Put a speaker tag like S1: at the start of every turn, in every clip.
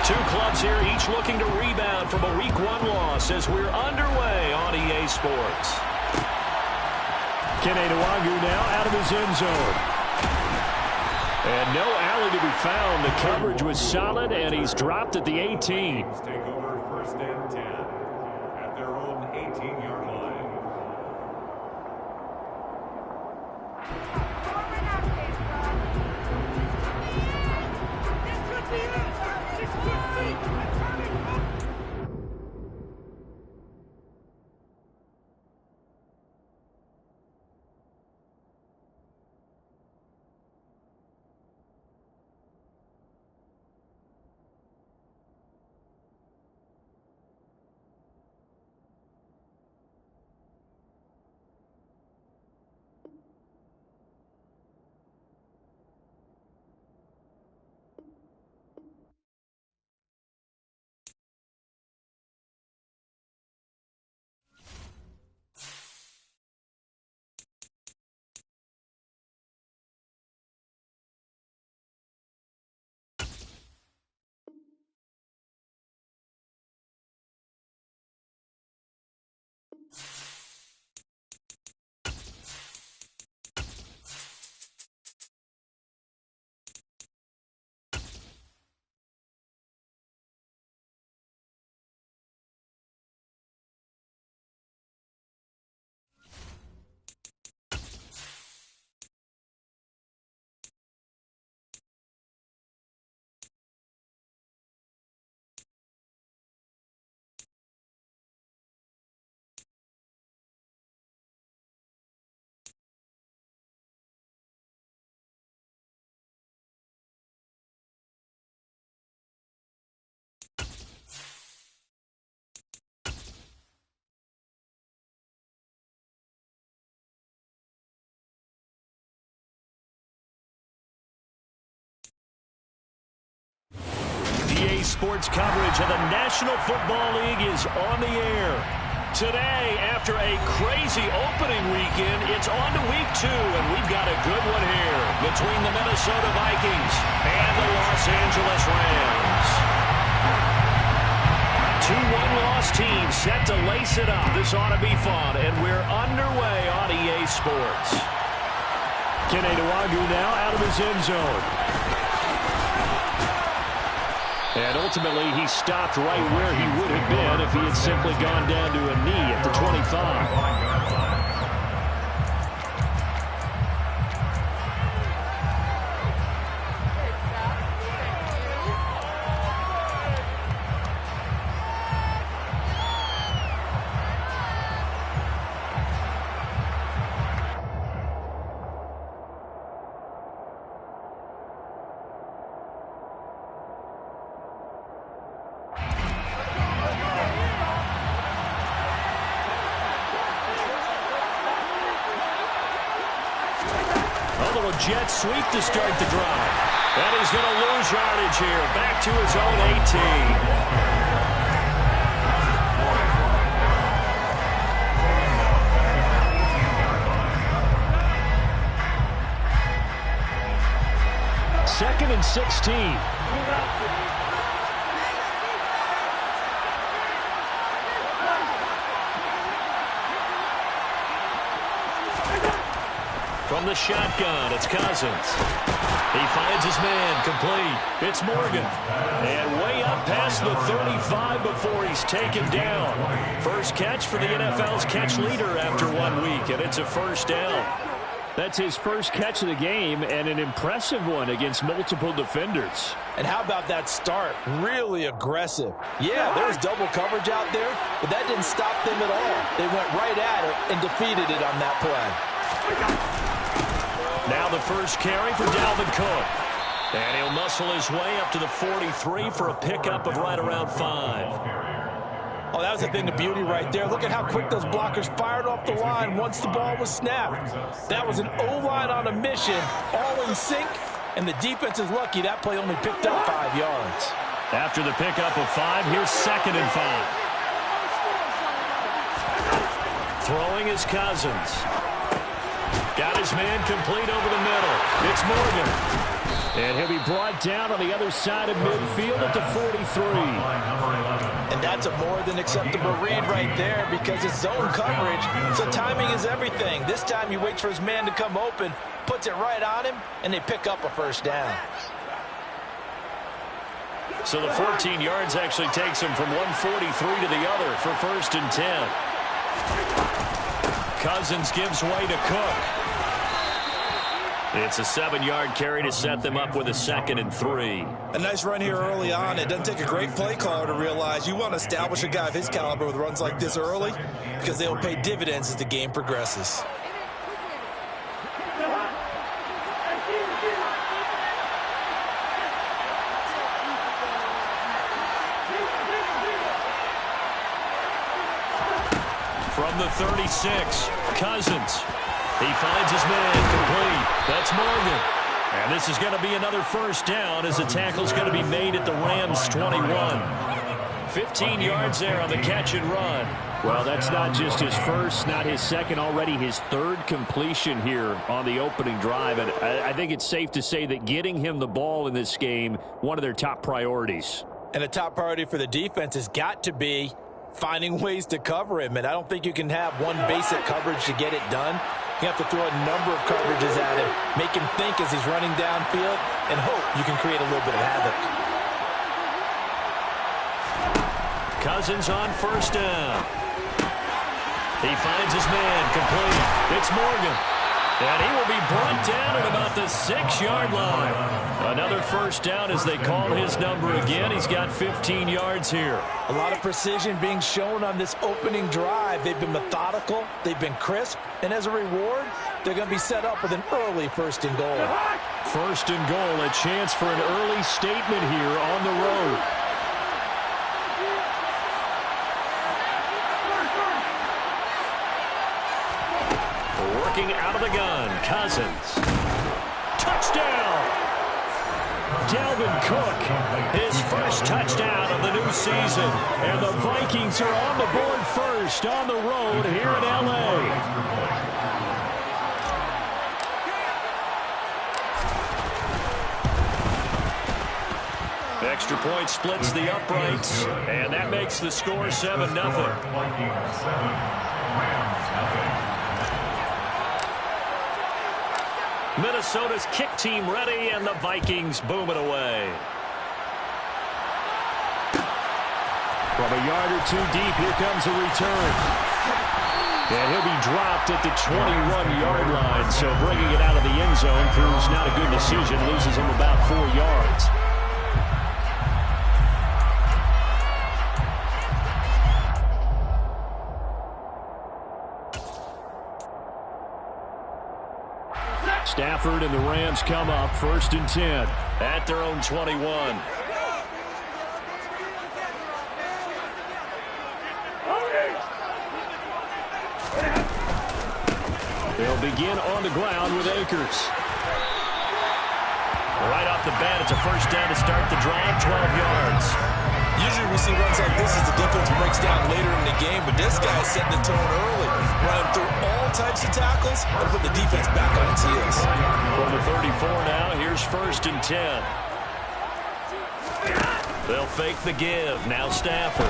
S1: Two clubs here, each looking to rebound from a Week 1 loss as we're underway on EA Sports.
S2: Kene Nwagu now out of his end zone. And no alley to be found. The coverage was solid, and he's dropped at the 18.
S3: Take over first and 10 at their own 18-yard line.
S1: EA Sports coverage of the National Football League is on the air. Today, after a crazy opening weekend, it's on to Week 2, and we've got a good one here between the Minnesota Vikings and the Los Angeles Rams. Two one-loss teams set to lace it up. This ought to be fun, and we're underway on EA Sports.
S2: Kene Nwagu now out of his end zone. And ultimately, he stopped right where he would have been if he had simply gone down to a knee at the 25.
S1: Jet sweep to start the drive. And he's going to lose yardage here. Back to his own 18. Second and 16. From the shotgun, it's Cousins. He finds his man, complete. It's Morgan. And way up past the 35 before he's taken down. First catch for the NFL's catch leader after 1 week, and it's a first down.
S2: That's his first catch of the game, and an impressive one against multiple defenders.
S4: And how about that start? Really aggressive. Yeah, there was double coverage out there, but that didn't stop them at all. They went right at it and defeated it on that play.
S1: Now the first carry for Dalvin Cook. And he'll muscle his way up to the 43 for a pickup of right around 5.
S4: Oh, that was a thing of beauty right there. Look at how quick those blockers fired off the line once the ball was snapped. That was an O-line on a mission, all in sync, and the defense is lucky that play only picked up 5 yards.
S1: After the pickup of 5, here's 2nd and 5. Throwing is Cousins. Got his man complete over the middle. It's Morgan.
S2: And he'll be brought down on the other side of midfield at the 43.
S4: And that's a more than acceptable read right there because it's zone coverage, so timing is everything. This time he waits for his man to come open, puts it right on him, and they pick up a first down.
S1: So the 14 yards actually takes him from 143 to the other for 1st and 10. Cousins gives way to Cook. It's a 7-yard carry to set them up with a 2nd and 3.
S4: A nice run here early on. It doesn't take a great play caller to realize you want to establish a guy of his caliber with runs like this early because they'll pay dividends as the game progresses.
S1: From the 36, Cousins. He finds his man complete. That's Morgan. And this is going to be another first down as the tackle's going to be made at the Rams' 21. 15 yards there on the catch and run.
S2: Well, that's not just his first, not his second, already his 3rd completion here on the opening drive. And I think it's safe to say that getting him the ball in this game, one of their top priorities.
S4: And a top priority for the defense has got to be finding ways to cover him. And I don't think you can have one basic coverage to get it done. You have to throw a number of coverages at him, make him think as he's running downfield, and hope you can create a little bit of havoc.
S1: Cousins on first down. He finds his man complete. It's Morgan. And he will be brought down at about the 6-yard line. Another first down as they call his number again. He's got 15 yards here.
S4: A lot of precision being shown on this opening drive. They've been methodical. They've been crisp. And as a reward, they're going to be set up with an early 1st and goal.
S2: 1st and goal, a chance for an early statement here on the road.
S1: Working out of the gun, Cousins. Touchdown! Dalvin Cook, his first touchdown of the new season. And the Vikings are on the board first on the road here in L.A. Extra point splits the uprights, and that makes the score 7-0. Minnesota's kick team ready, and the Vikings boom it away.
S2: From a yard or two deep, here comes a return. And he'll be dropped at the 21-yard line, so bringing it out of the end zone proves not a good decision, loses him about 4 yards. Stafford and the Rams come up 1st and 10
S1: at their own 21.
S2: They'll begin on the ground with Akers.
S1: Right off the bat, it's a first down to start the drive, 12 yards.
S4: Usually we see runs like this as the defense breaks down later in the game, but this guy's setting the tone early, running through all types of tackles and put the defense back on its heels.
S1: From the 34 now, here's 1st and 10. They'll fake the give. Now Stafford.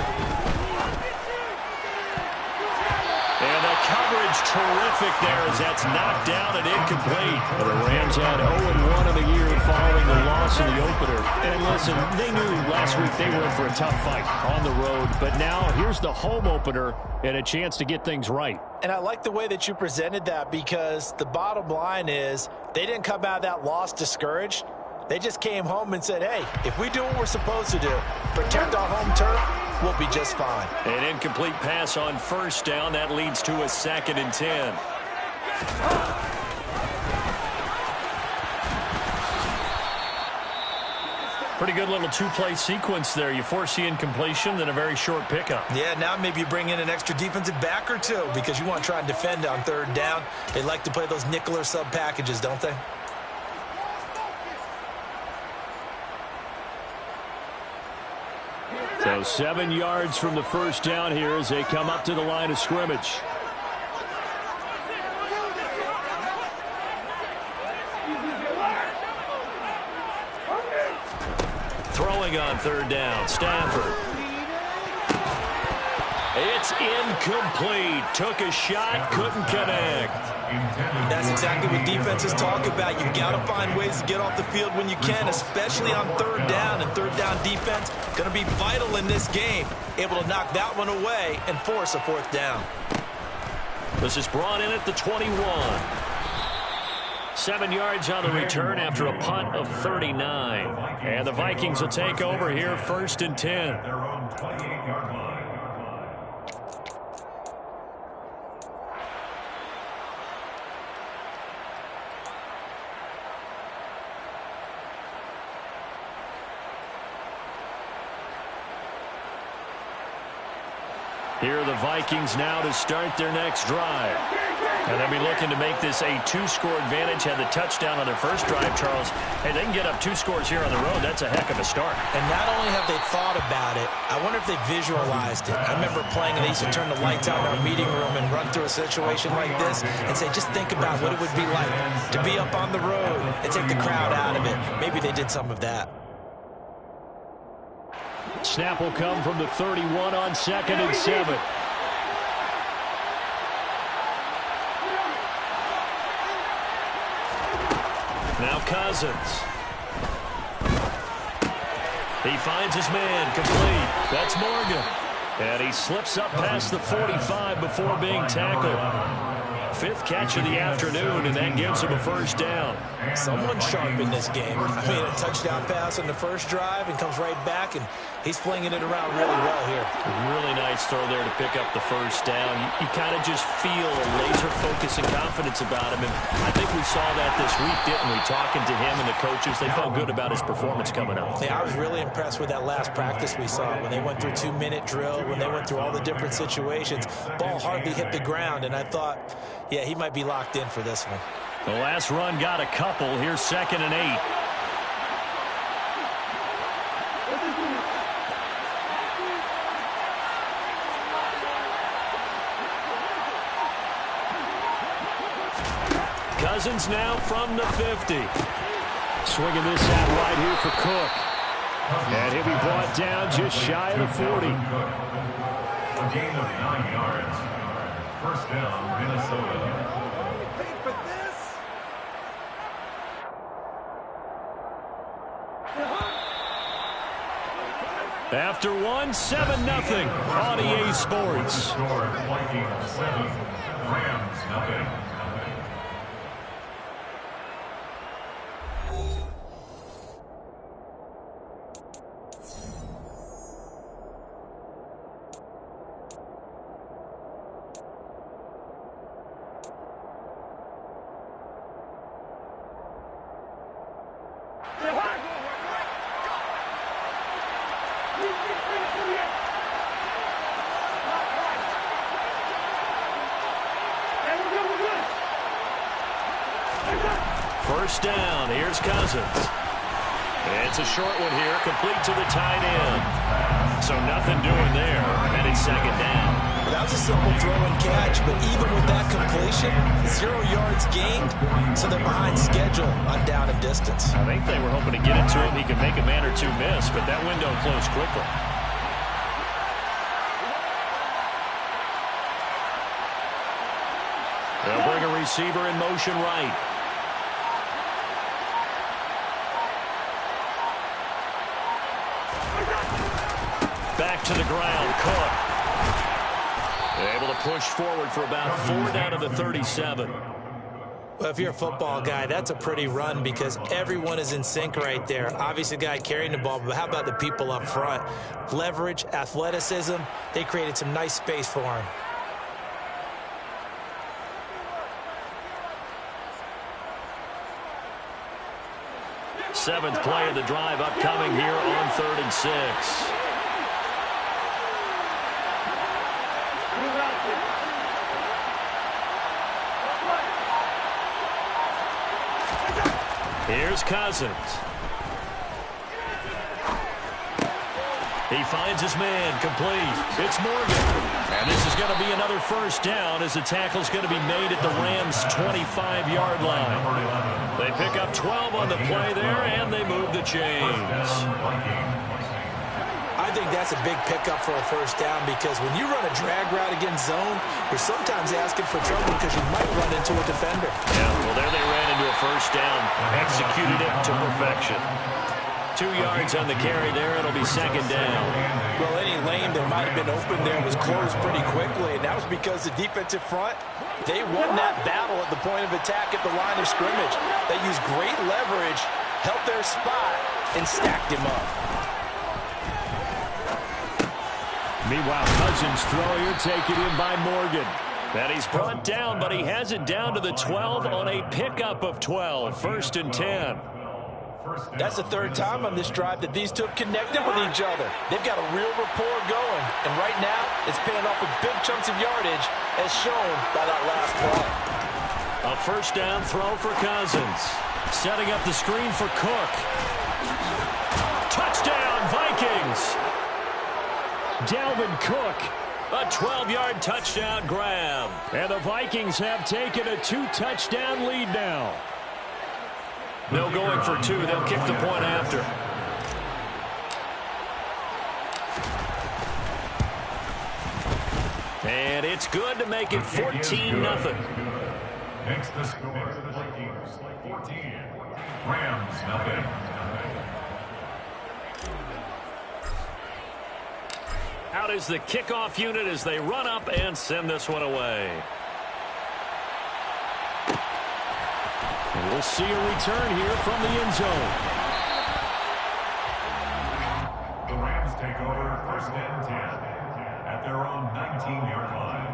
S1: And the coverage terrific there as that's knocked down and incomplete.
S2: The Rams had 0-1 of the year following the loss in the opener. And listen, they knew last week they were in for a tough fight on the road. But now here's the home opener and a chance to get things right.
S4: And I like the way that you presented that because the bottom line is they didn't come out of that loss discouraged. They just came home and said, hey, if we do what we're supposed to do, protect our home turf, we'll be just fine.
S1: An incomplete pass on first down. That leads to a 2nd and 10. Pretty good little two-play sequence there. You force the incompletion, then a very short pickup.
S4: Yeah, now maybe you bring in an extra defensive back or two because you want to try and defend on 3rd down. They like to play those nickel or sub packages, don't they?
S2: So 7 yards from the first down here as they come up to the line of scrimmage.
S1: Throwing on third down, Stafford. It's incomplete. Took a shot, couldn't connect.
S4: That's exactly what defenses talk about. You've got to find ways to get off the field when you can, especially on third down. And third down defense going to be vital in this game. Able to knock that one away and force a fourth down.
S1: This is brought in at the 21. 7 yards on the return after a punt of 39. And the Vikings will take over here, 1st and 10.
S3: Their own 28-yard line.
S1: Here are the Vikings now to start their next drive. And they'll be looking to make this a 2-score advantage. Had the touchdown on their first drive, Charles. Hey, they can get up 2 scores here on the road. That's a heck of a start.
S4: And not only have they thought about it, I wonder if they visualized it. I remember playing, and they used to turn the lights out in our meeting room and run through a situation like this and say, just think about what it would be like to be up on the road and take the crowd out of it. Maybe they did some of that.
S1: Snap will come from the 31 on 2nd and 7. Now Cousins. He finds his man, complete. That's Morgan. And he slips up past the 45 before being tackled. 5th catch of the afternoon, and that gives him a first down.
S4: Someone sharp in this game. I mean, a touchdown pass on the first drive and comes right back, and he's flinging it around really well here.
S1: Really nice throw there to pick up the first down. You kind of just feel a laser focus and confidence about him, and I think we saw that this week, didn't we? Talking to him and the coaches, they felt good about his performance coming up.
S4: Yeah, I was really impressed with that last practice we saw when they went through 2-minute drill, when they went through all the different situations. Ball hardly hit the ground, and I thought, yeah, he might be locked in for this one.
S1: The last run got a couple. Here's 2nd and 8. Cousins now from the 50. Swinging this out right here for Cook. And he'll be brought down just shy of the 40.
S3: A gain of 9 yards. First down, Minnesota.
S1: After one, 7-0 on EA Sports.
S3: Vikings 7, Rams 0.
S1: First down, here's Cousins. It's a short one here, complete to the tight end. So nothing doing there, and it's 2nd down.
S4: Well, that was a simple throw and catch, but even with that completion, 0 yards gained, so they're behind schedule on down and distance.
S1: I think they were hoping to get it to him. He could make a man or two miss, but that window closed quickly. They'll bring a receiver in motion right. Back to the ground, Cook. Able to push forward for about 4 down to the 37.
S4: Well, if you're a football guy, that's a pretty run because everyone is in sync right there. Obviously, the guy carrying the ball, but how about the people up front? Leverage, athleticism, they created some nice space for him.
S1: Seventh play of the drive upcoming here on 3rd and 6. Here's Cousins. He finds his man, complete. It's Morgan. And this is going to be another first down as the tackle's going to be made at the Rams' 25-yard line. They pick up 12 on the play there, and they move the chains.
S4: I think that's a big pickup for a first down because when you run a drag route against zone, you're sometimes asking for trouble because you might run into a defender.
S1: Yeah, well, there they ran into a first down. Executed it to perfection. 2 yards on the carry there. It'll be second down.
S4: Well, any lane that might have been open there was closed pretty quickly, and that was because the defensive front, they won that battle at the point of attack at the line of scrimmage. They used great leverage, held their spot, and stacked him up.
S2: Meanwhile, Cousins throwing it, taken in by Morgan.
S1: And he's brought down, but he has it down to the 12 on a pickup of 12. First and 10.
S4: That's the third time on this drive that these two have connected with each other. They've got a real rapport going, and right now it's paying off with big chunks of yardage as shown by that last play.
S1: A first down throw for Cousins. Setting up the screen for Cook. Touchdown, Vikings!
S2: Dalvin Cook.
S1: A 12-yard touchdown grab.
S2: And the Vikings have taken a 2-touchdown lead now.
S1: No going for 2. They'll kick the point after. And it's good to make it 14-0.
S3: Next the score, the Vikings 14, Rams 0.
S1: Out is the kickoff unit as they run up and send this one away.
S2: And we'll see a return here from the end zone.
S3: The Rams take over first and 10 at their own 19-yard line.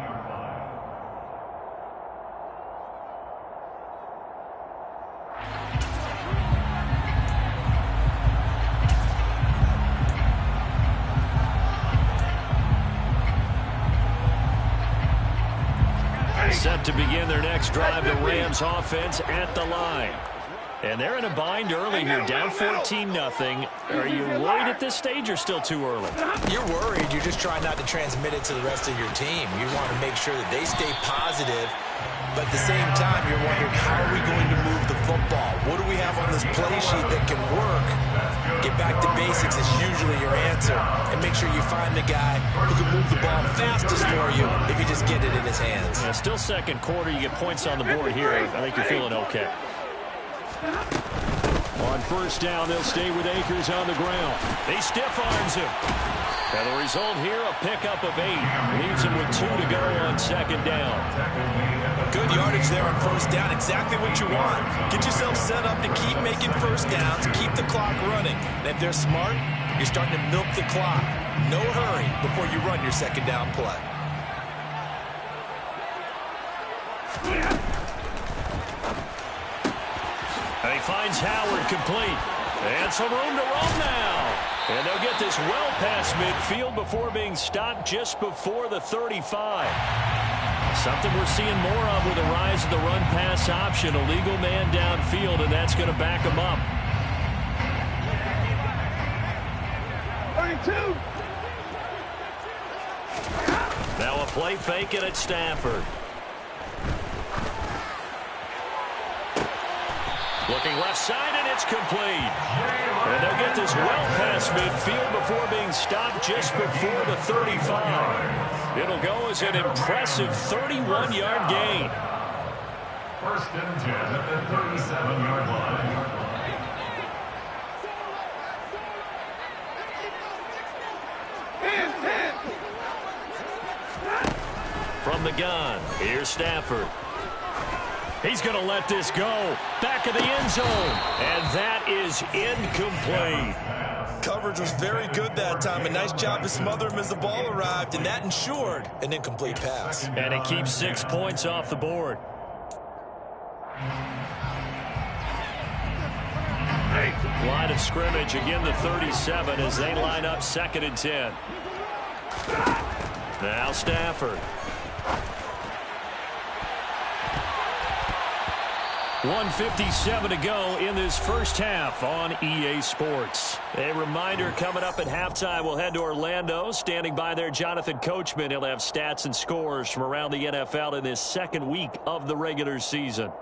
S1: Set to begin their next drive, the Rams offense at the line. And they're in a bind early here, down 14-0. Are you worried at this stage or still too early?
S4: You're worried. You're just trying not to transmit it to the rest of your team. You want to make sure that they stay positive, but at the same time, you're wondering, how are we going to move the football? What do we have on this play sheet that can work? Get back to basics is usually your answer, and make sure you find the guy who can move the ball fastest for you if you just get it in his hands.
S1: Yeah, still second quarter. You get points on the board here. I think you're feeling okay.
S2: On first down, they'll stay with Akers on the ground.
S1: He stiff arms him. And the result here, a pickup of 8. Leaves him with 2 to go on second down.
S4: Good yardage there on first down. Exactly what you want. Get yourself set up to keep making first downs, keep the clock running. And if they're smart, you're starting to milk the clock. No hurry before you run your second down play.
S1: And he finds Howard complete. And some room to roam now. And they'll get this well past midfield before being stopped just before the 35. Something we're seeing more of with the rise of the run-pass option. A legal man downfield, and that's going to back him up.
S5: 32.
S1: Now a play fake it at Stafford. Looking left side, and it's complete. And they'll get this well past midfield before being stopped just before the 35. It'll go as an impressive 31-yard gain.
S3: First and 10 at the 37-yard line.
S1: From the gun, here's Stafford. He's going to let this go. Back of the end zone. And that is incomplete.
S4: Coverage was very good that time. A nice job to smother him as the ball arrived, and that ensured an incomplete pass.
S1: And it keeps 6 points off the board. Line of scrimmage, again the 37 as they line up second and 10. Now Stafford. 1:57 to go in this first half on EA Sports. A reminder, coming up at halftime, we'll head to Orlando. Standing by there, Jonathan Coachman. He'll have stats and scores from around the NFL in this second week of the regular season.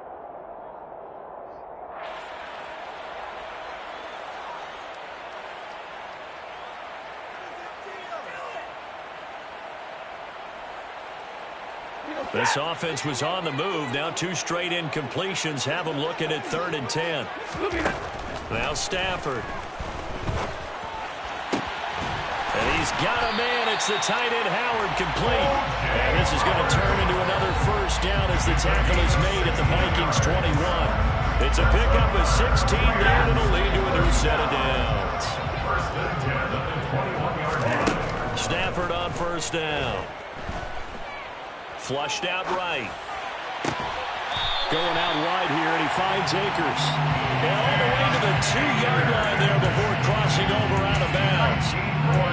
S1: This offense was on the move. Now 2 straight incompletions have them looking at 3rd and 10. Now Stafford. And he's got a man. It's the tight end Howard complete. And this is going to turn into another first down as the tackle is made at the Vikings 21. It's a pickup of 16 there, and it'll lead to a new set of downs. Stafford on first down. Flushed out right.
S2: Going out wide here, and he finds Akers.
S1: And all the way to the 2-yard line there before crossing over out of bounds.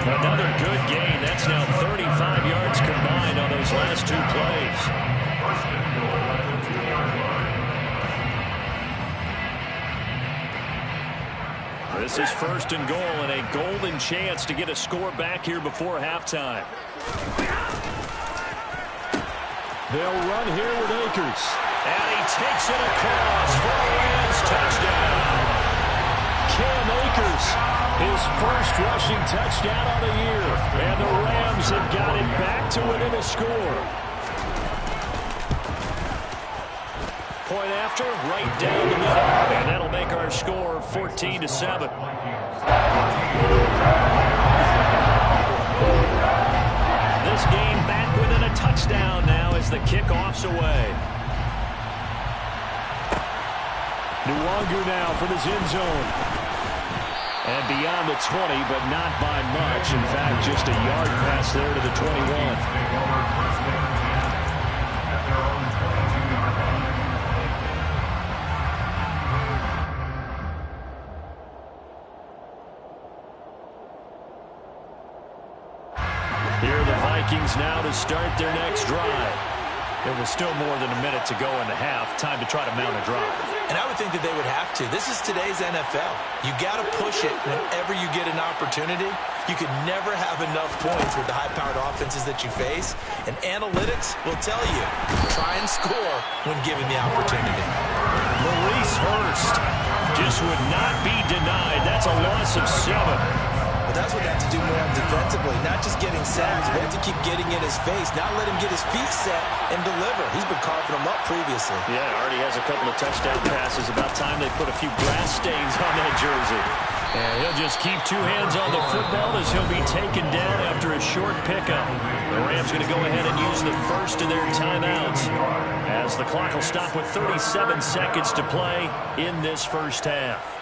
S1: Another good gain. That's now 35 yards combined on those last 2 plays. This is 1st and goal, and a golden chance to get a score back here before halftime.
S2: They'll run here with Akers.
S1: And he takes it across for a Rams touchdown.
S2: Cam Akers, his first rushing touchdown on the year. And the Rams have got it back to within a score.
S1: Point after, right down the middle. And that'll make our score 14-7. This game back within a touchdown now as the kickoff's away.
S2: Nwangu now from his end zone. And beyond the 20, but not by much. In fact, just a yard pass there to the 21.
S1: Here are the Vikings now to start their next drive. There was still more than a minute to go in the half. Time to try to mount a drive.
S4: And I would think that they would have to. This is today's NFL. You got to push it whenever you get an opportunity. You could never have enough points with the high-powered offenses that you face. And analytics will tell you, try and score when given the opportunity.
S1: Maurice Hurst just would not be denied. That's a loss of 7.
S4: But that's what they have to do more defensively, not just getting sacks. We have to keep getting in his face, not let him get his feet set and deliver. He's been carving them up previously.
S1: Yeah, already has a couple of touchdown passes. About time they put a few grass stains on that jersey. And he'll just keep 2 hands on the football as he'll be taken down after a short pickup. The Rams going to go ahead and use the first of their timeouts as the clock will stop with 37 seconds to play in this first half.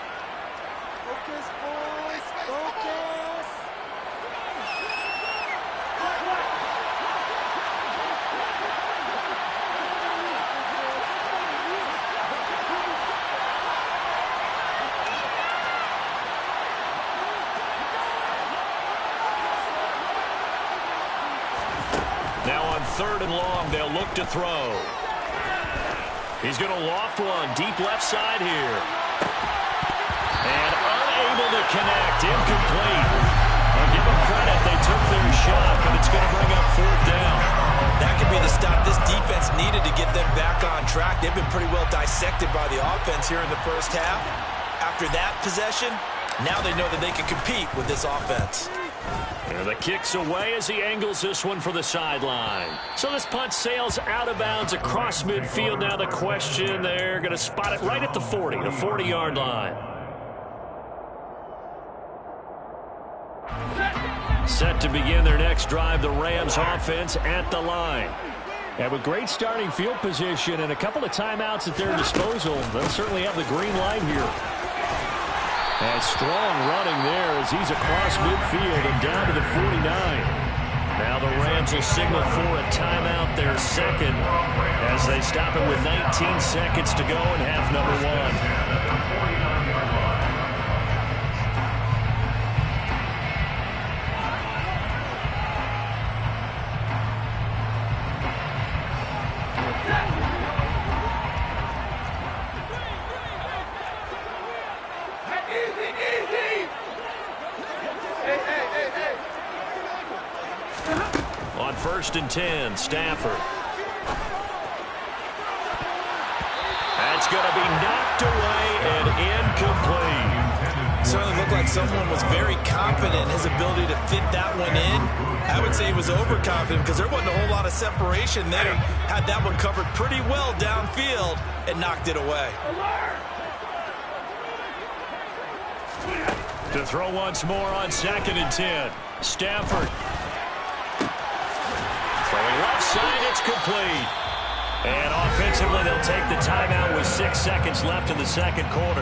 S1: Now on 3rd and long, they'll look to throw. He's going to loft one deep left side here. And unable to connect, incomplete. I'll give them credit, they took their shot, but it's going to bring up 4th down.
S4: That could be the stop this defense needed to get them back on track. They've been pretty well dissected by the offense here in the first half. After that possession, now they know that they can compete with this offense.
S1: And the kick's away as he angles this one for the sideline. So this punt sails out of bounds across midfield. Now the question, they're going to spot it right at the 40, the 40-yard line. Set to begin their next drive, the Rams offense at the line.
S2: And with great starting field position and a couple of timeouts at their disposal, they'll certainly have the green light here. And strong running there as he's across midfield and down to the 49.
S1: Now the Rams will signal for a timeout, their second, as they stop it with 19 seconds to go in half number 1. On 1st and 10, Stafford. That's going to be knocked away and incomplete.
S4: certainly looked like someone was very confident in his ability to fit that one in. I would say he was overconfident because there wasn't a whole lot of separation there. Had that one covered pretty well downfield and knocked it away.
S1: To throw once more on 2nd and 10. Stafford. Throwing left side, it's complete. And offensively, they'll take the timeout with 6 seconds left in the second quarter.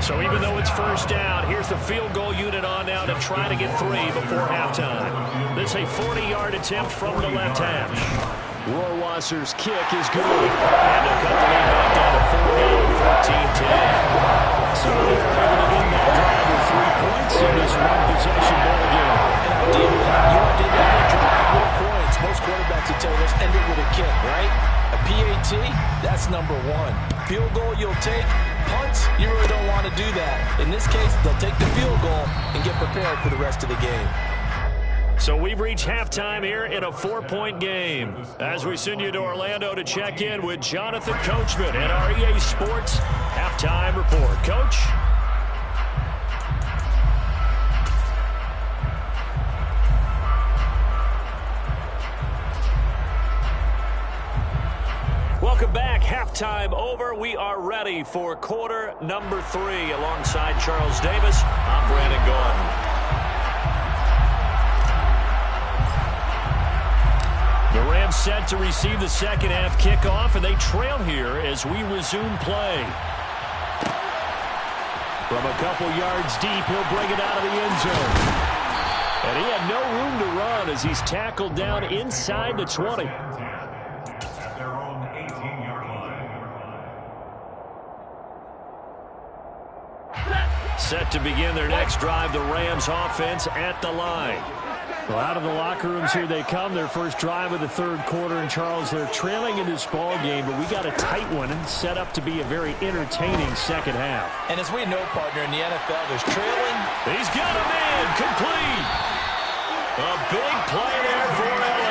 S1: So even though it's first down, here's the field goal unit on now to try to get 3 before halftime. This is a 40-yard attempt from the left hash. Rohrwasser's kick is good. And they'll cut the lead back down to 4 now, 14-10. So they're able to end that drive with 3 points in this one-possession ball game.
S4: And ideally, you did that drive 4 points. Most quarterbacks would tell us end it with a kick, right? A PAT, that's number 1. Field goal you'll take. Punts, you really don't want to do that. In this case, they'll take the field goal and get prepared for the rest of the game.
S1: So we've reached halftime here in a 4-point game. As we send you to Orlando to check in with Jonathan Coachman at our EA Sports Halftime Report. Coach? Welcome back. Halftime over. We are ready for quarter number 3. Alongside Charles Davis, I'm Brandon Gordon. The Rams set to receive the second half kickoff, and they trail here as we resume play. From a couple yards deep, he'll bring it out of the end zone. And he had no room to run as he's tackled down inside the 20.
S3: At their own 18-yard line.
S1: Set to begin their next drive, the Rams offense at the line.
S2: Well, out of the locker rooms here they come. Their first drive of the third quarter. And, Charles, they're trailing in this ball game, but we got a tight one and set up to be a very entertaining second half.
S4: And as we know, partner, in the NFL, there's trailing.
S1: He's got a man complete. A big play there for LA.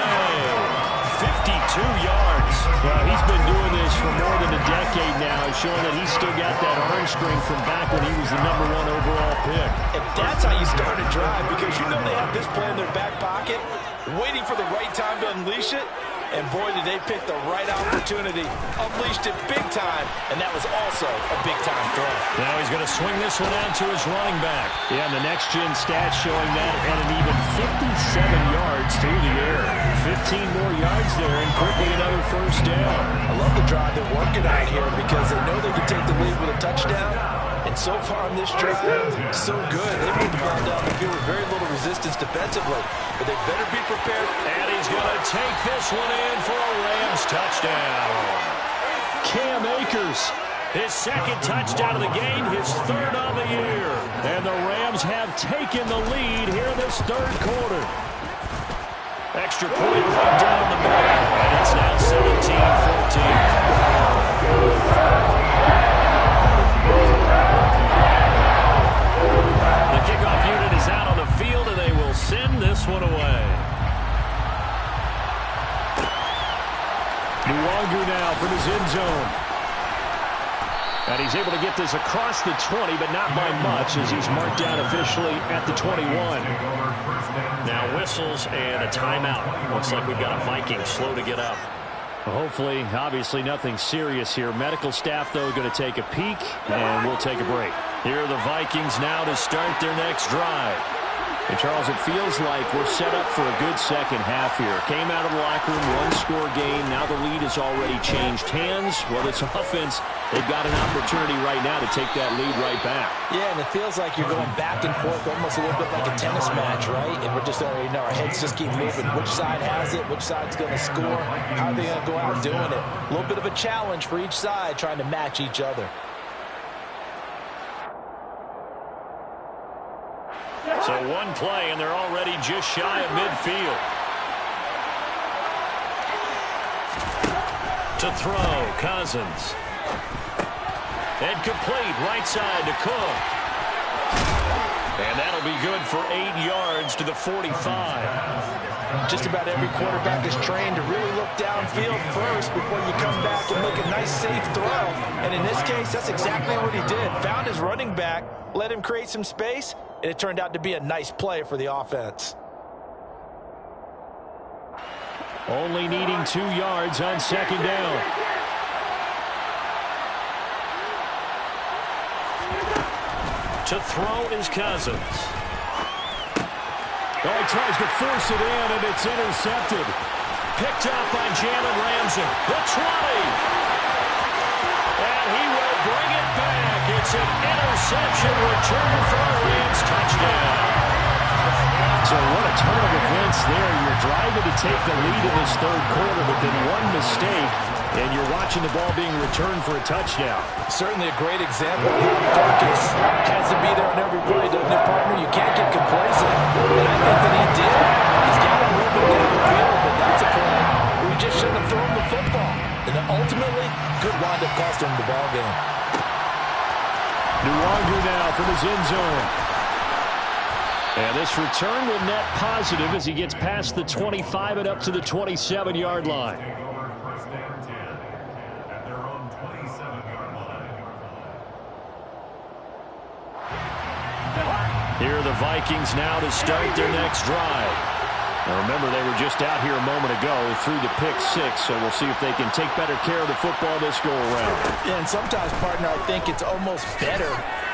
S1: 52 yards.
S2: Well, he's been doing this for more than a decade now, showing that he's still got that arm strength from back when he was the #1 overall pick.
S4: And that's how you start a drive, because you know they have this play in their back pocket, waiting for the right time to unleash it. And boy, did they pick the right opportunity. Unleashed it big time, and that was also a big-time throw.
S1: Now he's going to swing this one out to his running back.
S2: Yeah, and the next-gen stats showing that at an even 57 yards through the air. 15 more yards there, and quickly another first down.
S4: I love the drive they're working on here because they know they can take the lead with a touchdown. And so far on this trip, so good. They moved the ball down the field with very little resistance defensively. But they better be prepared.
S1: And he's going to take this one in for a Rams touchdown.
S2: Cam Akers,
S1: his second touchdown of the game, his 3rd on the year.
S2: And the Rams have taken the lead here in this third quarter.
S1: Extra point right down the middle. And it's now 17-14. The kickoff unit is out on the field, and they will send this one away.
S2: Luongo now from his end zone. And he's able to get this across the 20, but not by much, as he's marked down officially at the 21.
S1: Now whistles and a timeout. Looks like we've got a Viking slow to get up.
S2: Well, hopefully, obviously nothing serious here. Medical staff, though, going to take a peek, and we'll take a break.
S1: Here are the Vikings now to start their next drive.
S2: And, Charles, it feels like we're set up for a good second half here. Came out of the locker room, one-score game. Now the lead has already changed hands. Well, this offense, they've got an opportunity right now to take that lead right back.
S4: Yeah, and it feels like you're going back and forth, almost a little bit like a tennis match, right? And we're just already know our heads just keep moving. Which side has it? Which side's going to score? How are they going to go out doing it? A little bit of a challenge for each side, trying to match each other.
S1: So one play, and they're already just shy of midfield. To throw, Cousins. And complete, right side to Cook. And that'll be good for 8 yards to the 45.
S4: Just about every quarterback is trained to really look downfield first before you come back and make a nice, safe throw. And in this case, that's exactly what he did. Found his running back, let him create some space, and it turned out to be a nice play for the offense.
S2: Only needing 2 yards on second down.
S1: To throw is Cousins.
S2: Oh, he tries to force it in, and it's intercepted.
S1: Picked up by Jalen Ramsey. The 20. And he will bring it back. It's an interception. Return for a Rams touchdown.
S2: So what a turn of events there. You're driving to take the lead in this third quarter, but then one mistake, and you're watching the ball being returned for a touchdown.
S4: Certainly a great example of how Vikes has to be there on every play, doesn't it, partner? You can't get complacent, and I think that he did. He's got a little bit downfield, but that's a play where he just shouldn't have thrown the football. And then ultimately, could wind up costing him the ball game.
S2: Nuwangu now from his end zone. And this return will net positive as he gets past the 25 and up to the 27-yard line. Here are the Vikings now to start their next drive. Now remember, they were just out here a moment ago through the pick 6, so we'll see if they can take better care of the football this go-around.
S4: Yeah, and sometimes, partner, I think it's almost better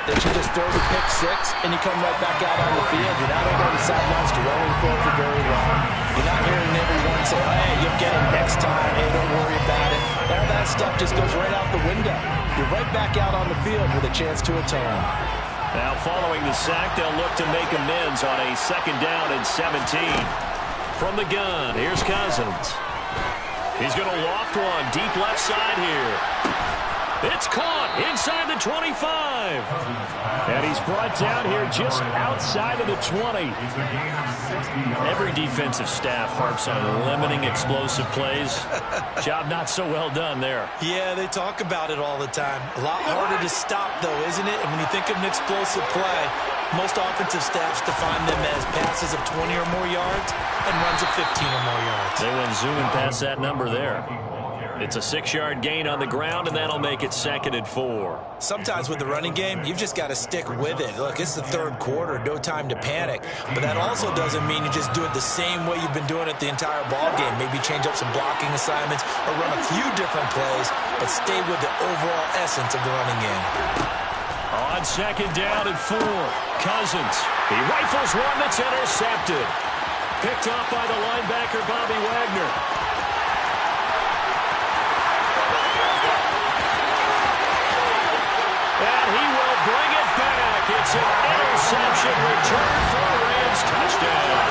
S4: that you just throw the pick 6 and you come right back out on the field. You're not over on the sidelines to roll the field for very long. You're not hearing everyone say, oh, hey, you'll get him next time. Hey, don't worry about it. All that stuff just goes right out the window. You're right back out on the field with a chance to atone.
S1: Now following the sack, they'll look to make amends on a second down and 17. From the gun, here's Cousins. He's going to loft one deep left side here. It's caught inside the 25.
S2: And he's brought down here just outside of the 20.
S1: Every defensive staff harps on limiting explosive plays. Job not so well done there.
S4: Yeah, they talk about it all the time. A lot harder to stop, though, isn't it? And when you think of an explosive play, most offensive staffs define them as passes of 20 or more yards and runs of 15 or more yards.
S1: They went zooming past that number there. It's a 6-yard gain on the ground, and that'll make it 2nd and 4.
S4: Sometimes with the running game, you've just got to stick with it. Look, it's the third quarter, no time to panic. But that also doesn't mean you just do it the same way you've been doing it the entire ball game. Maybe change up some blocking assignments or run a few different plays, but stay with the overall essence of the running game.
S1: On 2nd down and 4, Cousins. He rifles one that's intercepted. Picked off by the linebacker, Bobby Wagner. And he will bring it back. It's an interception return for a Rams touchdown.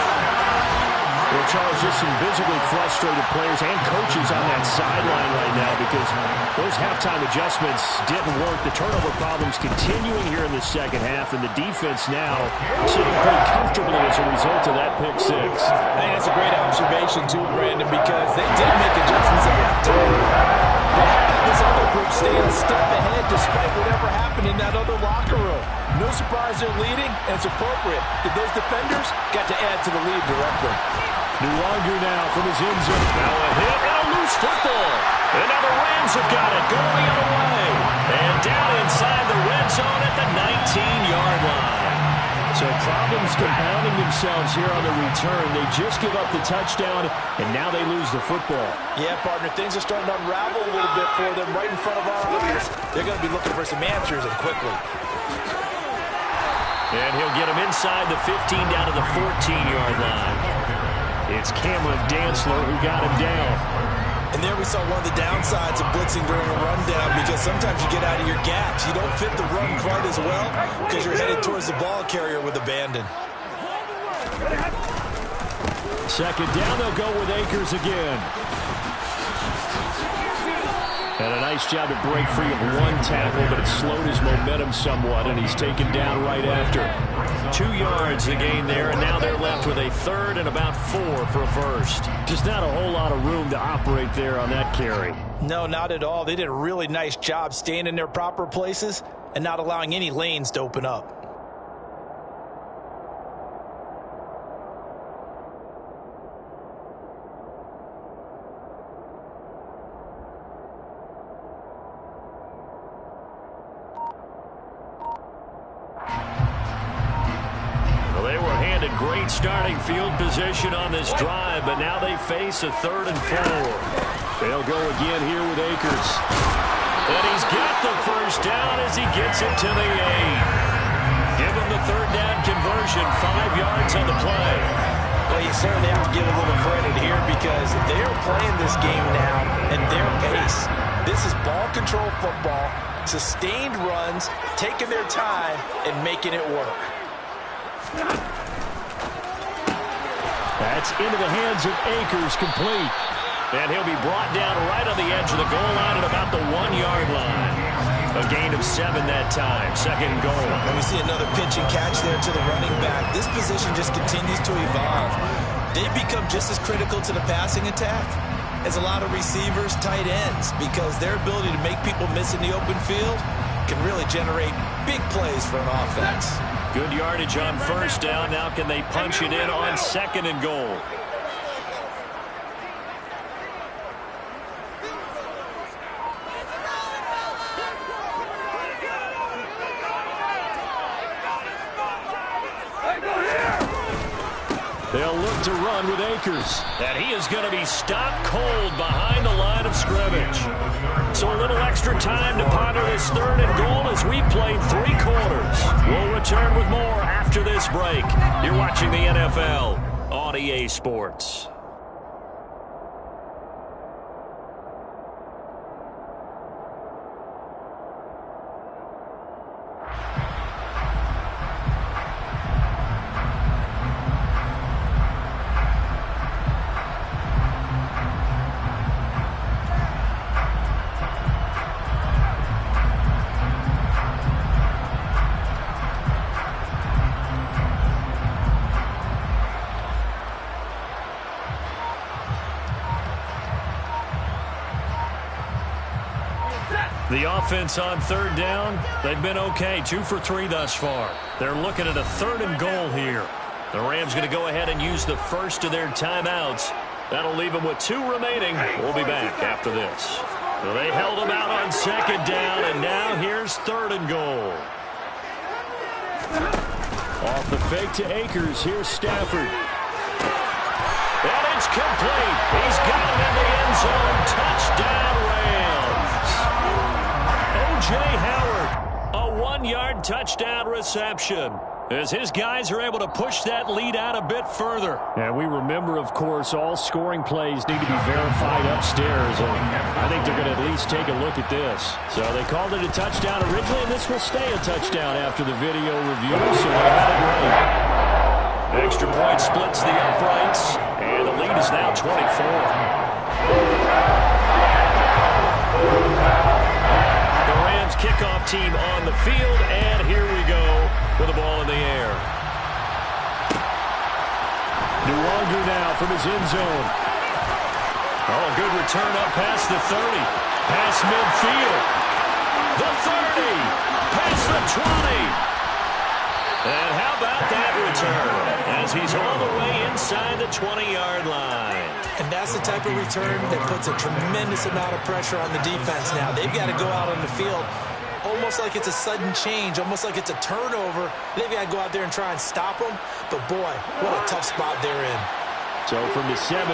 S2: Well, Charles, just some visibly frustrated players and coaches on that sideline right now because those halftime adjustments didn't work. The turnover problems continuing here in the second half, and the defense now sitting pretty comfortably as a result of that pick 6.
S4: I think that's a great observation, too, Brandon, because they did make adjustments at halftime. They had this other group staying a step ahead despite whatever happened in that other locker room. No surprise they're leading, and it's appropriate that those defenders got to add to the lead directly.
S2: Nuwangu now from his end zone.
S1: Now a hit and a loose football. And now the Rams have got it going the other way. And down inside the red zone at the 19-yard line.
S2: So problems compounding themselves here on the return. They just give up the touchdown, and now they lose the football.
S4: Yeah, partner, things are starting to unravel a little bit for them right in front of our eyes. They're going to be looking for some answers, and quickly.
S1: And he'll get him inside the 15 down to the 14-yard line.
S2: It's Cameron Dantzler who got him down.
S4: And there we saw one of the downsides of blitzing during a rundown, because sometimes you get out of your gaps. You don't fit the run quite as well because you're headed towards the ball carrier with abandon.
S2: Second down, they'll go with Akers again. And a nice job to break free of one tackle, but it slowed his momentum somewhat, and he's taken down right after.
S1: 2 yards the gain there, and now they're left with a 3rd and about 4 for a first.
S2: Just not a whole lot of room to operate there on that carry.
S4: No, not at all. They did a really nice job staying in their proper places and not allowing any lanes to open up.
S1: landed great starting field position on this drive, but now they face a 3rd and 4.
S2: They'll go again here with Akers.
S1: And he's got the first down as he gets it to the 8. Give him the 3rd down conversion, 5 yards on the play.
S4: Well, you certainly have to give a little credit here because they're playing this game now at their pace. This is ball control football, sustained runs, taking their time, and making it work.
S2: That's into the hands of Akers, complete.
S1: And he'll be brought down right on the edge of the goal line at about the 1-yard line. A gain of 7 that time, 2nd and goal.
S4: And we see another pitch and catch there to the running back. This position just continues to evolve. They become just as critical to the passing attack as a lot of receivers, tight ends, because their ability to make people miss in the open field can really generate big plays for an offense.
S1: Good yardage on 1st down. Now can they punch it in on 2nd and goal?
S2: They'll look to run with Akers.
S1: And he is going to be stopped cold behind the line of scrimmage. So a little extra time to ponder this 3rd and goal as we played 3 quarters. We'll return with more after this break. You're watching the NFL on EA Sports. The offense on 3rd down, they've been okay. 2 for 3 thus far. They're looking at a 3rd and goal here. The Rams going to go ahead and use the first of their timeouts. That'll leave them with 2 remaining. We'll be back after this. So they held them out on 2nd down, and now here's 3rd and goal.
S2: Off the fake to Akers. Here's Stafford.
S1: And it's complete. He's got it in the end zone. Touchdown, Rams. O.J. Howard, a 1-yard touchdown reception as his guys are able to push that lead out a bit further.
S2: And we remember, of course, all scoring plays need to be verified upstairs. And I think they're going to at least take a look at this. So they called it a touchdown originally, and this will stay a touchdown after the video review. So they had it right.
S1: Extra point splits the uprights, and the lead is now 24. The Rams kickoff team on the field, and here we go with the ball in the air.
S2: Nwogu now from his end zone.
S1: Oh, good return up past the 30. Past midfield. The 30. Past the 20. And how about that return as he's all the way inside the 20-yard line.
S4: And that's the type of return that puts a tremendous amount of pressure on the defense now. They've got to go out on the field almost like it's a sudden change, almost like it's a turnover. They've got to go out there and try and stop them. But, boy, what a tough spot they're in.
S2: So from the 17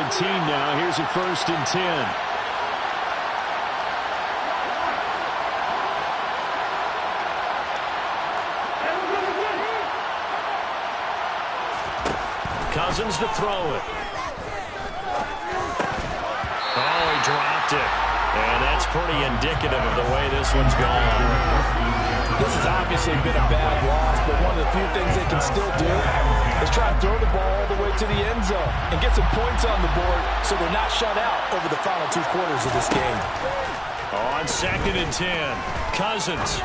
S2: now, here's a 1st and 10.
S1: Cousins to throw it. Oh, he dropped it. And that's pretty indicative of the way this one's gone.
S4: This has obviously been a bad loss, but one of the few things they can still do is try and throw the ball all the way to the end zone and get some points on the board so they're not shut out over the final 2 quarters of this game.
S1: On 2nd and 10, Cousins.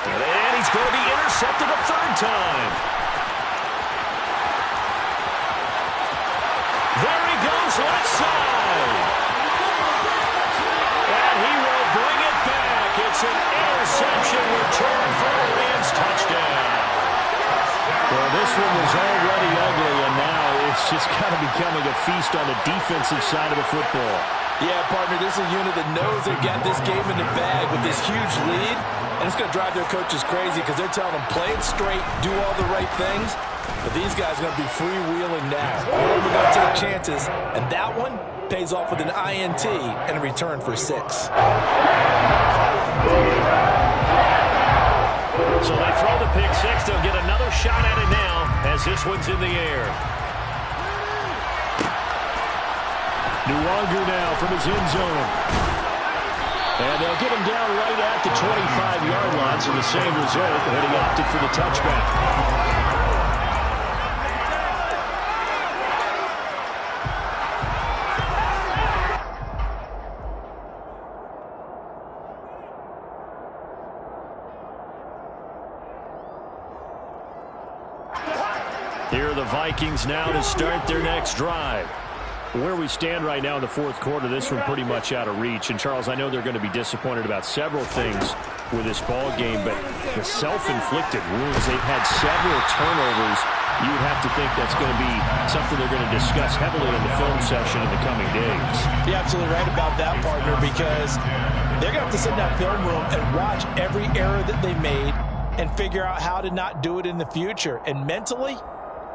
S1: And he's going to be intercepted a 3rd time. There he goes, left side. And he will bring it back. It's an interception return for a Rams touchdown.
S2: Well, this one was already ugly, and now it's just kind of becoming a feast on the defensive side of the football.
S4: Yeah, partner, this is a unit that knows they've got this game in the bag with this huge lead, and it's going to drive their coaches crazy because they're telling them, play it straight, do all the right things, but these guys are going to be freewheeling now. All of them are going to take chances, and that one pays off with an INT and a return for 6.
S1: So they throw the pick six. They'll get another shot at it now as this one's in the air.
S2: Nuwanger now from his end zone. And they'll get him down right at the 25-yard line, so the same result, but he opted for the touchback. Here are the Vikings now to start their next drive. Where we stand right now in the fourth quarter, this one pretty much out of reach. And, Charles, I know they're going to be disappointed about several things with this ball game, but the self-inflicted wounds, they've had several turnovers. You would have to think that's going to be something they're going to discuss heavily in the film session in the coming days.
S4: You're absolutely right about that, partner, because they're going to have to sit in that film room and watch every error that they made and figure out how to not do it in the future. And mentally,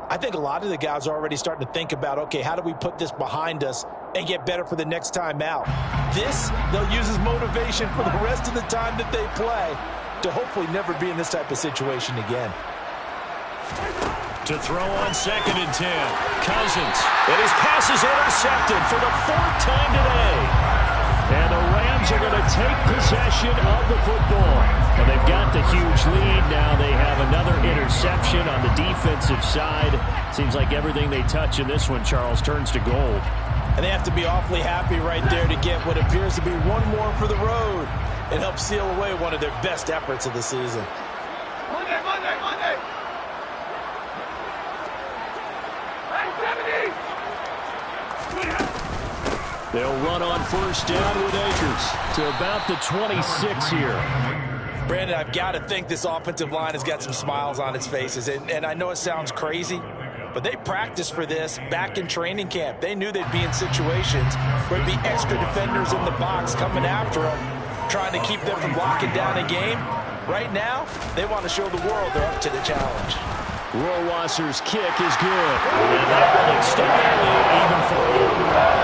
S4: I think a lot of the guys are already starting to think about, okay, how do we put this behind us and get better for the next time out? This, they'll use as motivation for the rest of the time that they play to hopefully never be in this type of situation again.
S1: To throw on 2nd and 10. Cousins. And his pass is intercepted for the 4th time today. And the Rams are going to take possession of the football. Well, they've got the huge lead. Now they have another interception on the defensive side. Seems like everything they touch in this one, Charles, turns to gold.
S4: And they have to be awfully happy right there to get what appears to be one more for the road. It helps seal away one of their best efforts of the season.
S5: Monday.
S2: They'll run on 1st down with Akers to about the 26 here.
S4: Brandon, I've got to think this offensive line has got some smiles on its faces. And I know it sounds crazy, but they practiced for this back in training camp. They knew they'd be in situations where there'd be extra defenders in the box coming after them, trying to keep them from locking down a game. Right now, they want to show the world they're up to the challenge.
S2: Rohrwasser's kick is good. And that will extend their lead even further.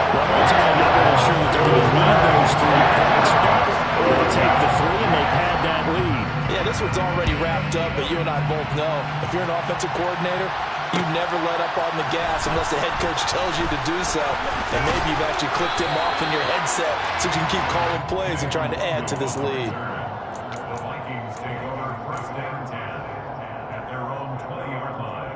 S2: Well, ultimately, not really sure that they're going to need those 3 points, but they'll take the 3 and they pad that lead.
S4: Yeah, this one's already wrapped up, but you and I both know if you're an offensive coordinator, you never let up on the gas unless the head coach tells you to do so. And maybe you've actually clicked him off in your headset so you can keep calling plays and trying to add to this lead.
S3: The Vikings take over 1st and 10 at their own 20-yard line.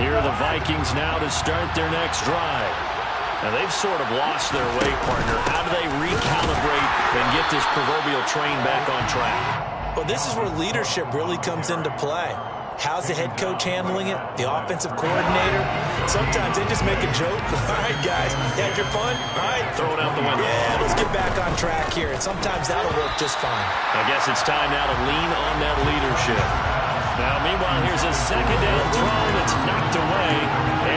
S2: Here are the Vikings now to start their next drive.
S1: Now, they've sort of lost their way, partner. How do they recalibrate and get this proverbial train back on track?
S4: Well, this is where leadership really comes into play. How's the head coach handling it? The offensive coordinator? Sometimes they just make a joke. All right, guys, you had your fun? All right.
S1: Throw it out the window.
S4: Yeah, let's get back on track here. And sometimes that'll work just fine.
S1: I guess it's time now to lean on that leadership. Now, meanwhile, here's a 2nd down throw that's knocked away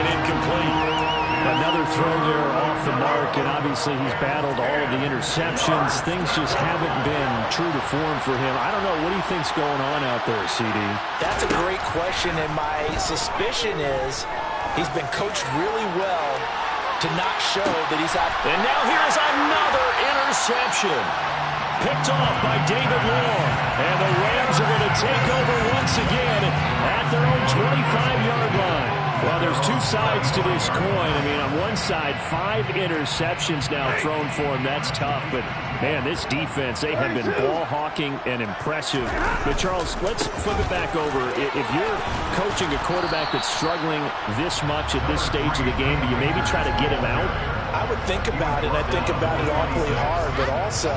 S1: and incomplete.
S2: Another throw there off the mark, and obviously he's battled all of the interceptions. Things just haven't been true to form for him. I don't know. What do you think's going on out there, CD?
S4: That's a great question, and my suspicion is he's been coached really well to not show that he's out.
S1: And now here's another interception. Picked off by David Long.
S2: And the Rams are going to take over once again at their own 25-yard line. Well, there's 2 sides to this coin. I mean, on one side, 5 interceptions now thrown for him. That's tough. But, man, this defense, they have been ball hawking and impressive. But, Charles, let's flip it back over. If you're coaching a quarterback that's struggling this much at this stage of the game, do you maybe try to get him out?
S4: I would think about it. I think about it awfully hard, but also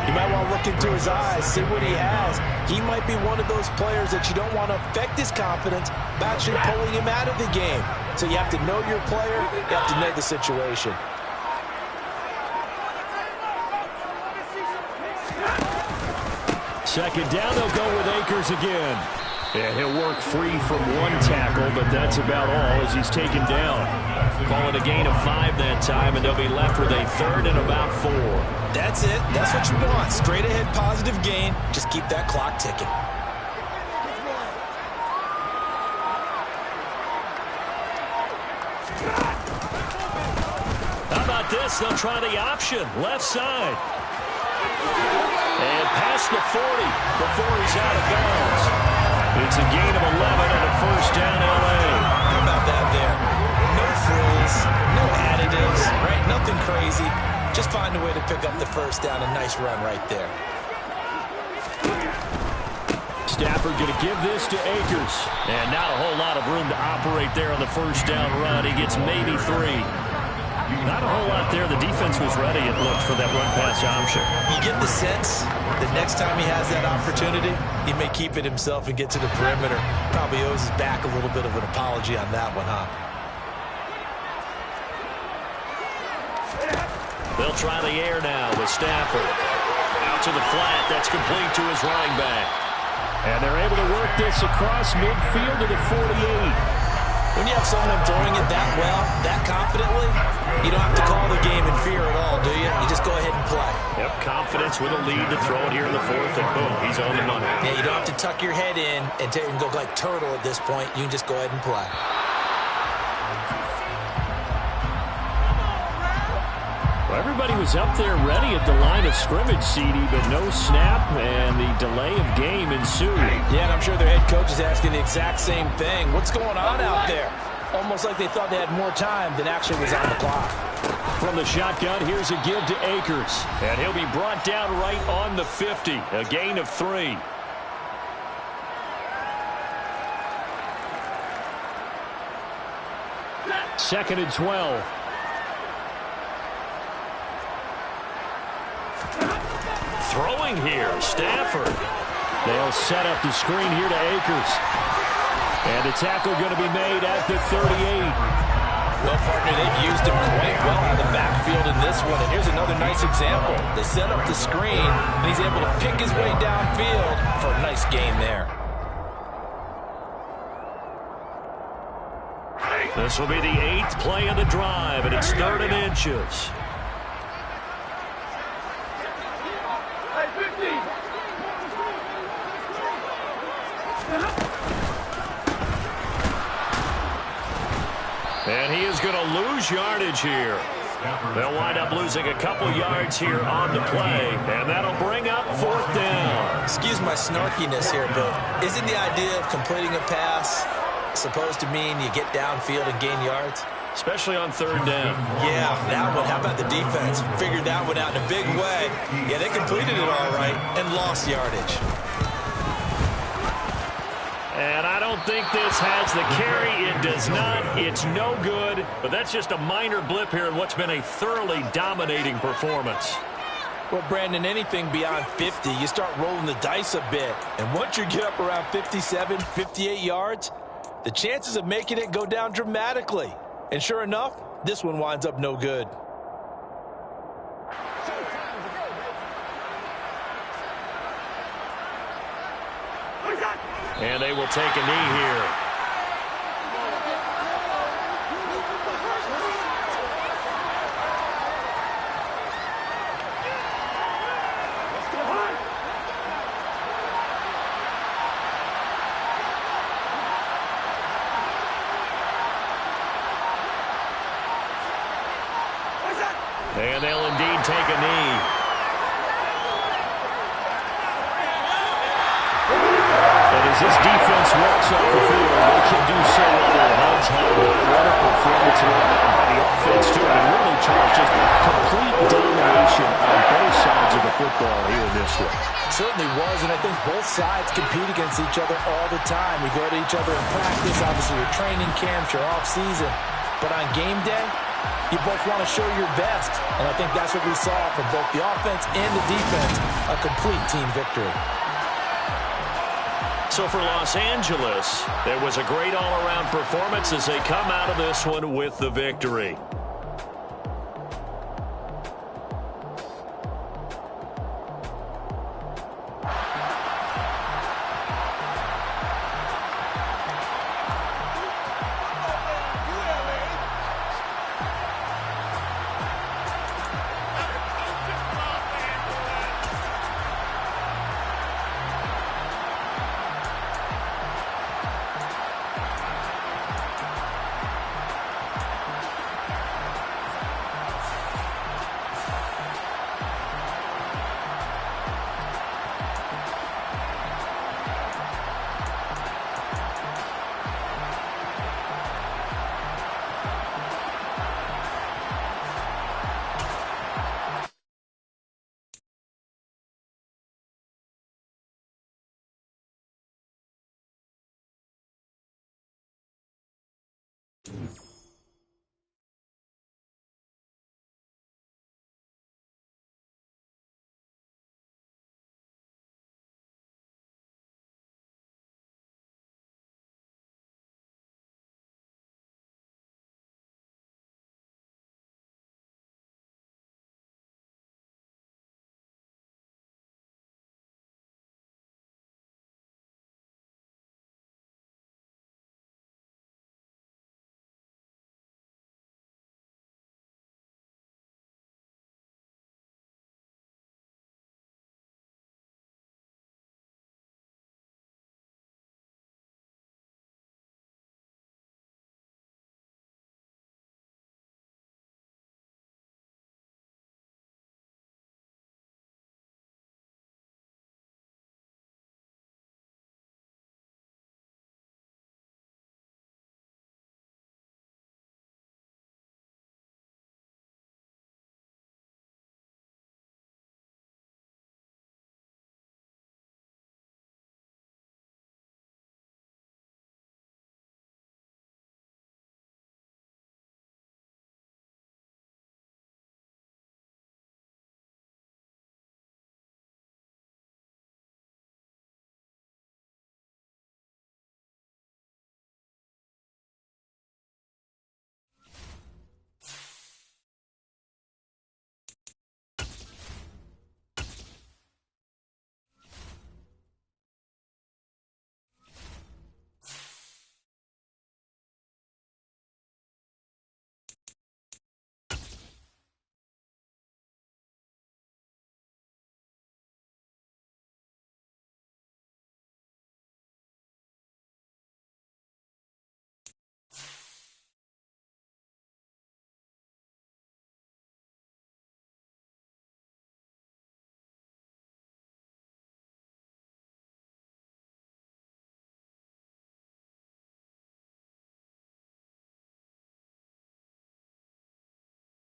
S4: you might want to look into his eyes, see what he has. He might be one of those players that you don't want to affect his confidence by actually pulling him out of the game. So you have to know your player. You have to know the situation.
S2: Second down, they'll go with Akers again. And he'll work free from one tackle, but that's about all as he's taken down. Call it a gain of 5 that time, and they'll be left with a 3rd and about 4.
S4: That's it. That's what you want. Straight ahead positive gain. Just keep that clock ticking.
S1: How about this? They'll try the option. Left side. And past the 40 before he's out of bounds. It's a gain of 11 and a first down, L.A.
S4: How about that there? No frills, no additives, right? Nothing crazy. Just find a way to pick up the first down. A nice run right there.
S2: Stafford going to give this to Akers.
S1: And not a whole lot of room to operate there on the first down run. He gets maybe 3. Not a whole lot there. The defense was ready, it looked, for that run-pass option.
S4: You get the sense that next time he has that opportunity, he may keep it himself and get to the perimeter. Probably owes his back a little bit of an apology on that one, huh?
S1: They'll try the air now with Stafford. Out to the flat. That's complete to his running back.
S2: And they're able to work this across midfield to the 48.
S4: When you have someone throwing it that well, that confidently, you don't have to call the game in fear at all, do you? You just go ahead and play.
S1: Yep, confidence with a lead to throw it here in the 4th, and boom, he's on the money.
S4: Yeah, you don't have to tuck your head in and go like turtle at this point. You can just go ahead and play.
S2: Well, everybody was up there ready at the line of scrimmage, CD, but no snap, and the delay of game ensued.
S4: Yeah, and I'm sure their head coach is asking the exact same thing. What's going on out there? Almost like they thought they had more time than actually was on the clock.
S2: From the shotgun, here's a give to Akers.
S1: And he'll be brought down right on the 50. A gain of 3.
S2: Second and 12.
S1: Throwing here, Stafford.
S2: They'll set up the screen here to Akers. And the tackle going to be made at the 38.
S4: Well, partner, they've used him quite well out of the backfield in this one. And here's another nice example. They set up the screen, and he's able to pick his way downfield for a nice gain there.
S1: This will be the 8th play of the drive, and it's 3rd and inches. And he is going to lose yardage here. They'll wind up losing a couple yards here on the play, and that'll bring up 4th down.
S4: Excuse my snarkiness here, but isn't the idea of completing a pass supposed to mean you get downfield and gain yards?
S1: Especially on 3rd down.
S4: Yeah, that one. How about the defense? Figured that one out in a big way. Yeah, they completed it all right and lost yardage.
S1: And I don't think this has the carry. It does not. It's no good. But that's just a minor blip here in what's been a thoroughly dominating performance.
S4: Well, Brandon, anything beyond 50, you start rolling the dice a bit. And once you get up around 57, 58 yards, the chances of making it go down dramatically. And sure enough, this one winds up no good.
S1: And they will take a knee here. And they'll indeed take a knee.
S2: And as this defense walks off the field, they can do so with their heads held high. What a performance by the offense, too. And really, Charles, just complete domination on both sides of the football here in this one.
S4: Certainly was, and I think both sides compete against each other all the time. We go to each other in practice, obviously your training camps, your off-season. But on game day, you both want to show your best. And I think that's what we saw from both the offense and the defense, a complete team victory.
S1: So for Los Angeles, there was a great all-around performance as they come out of this one with the victory.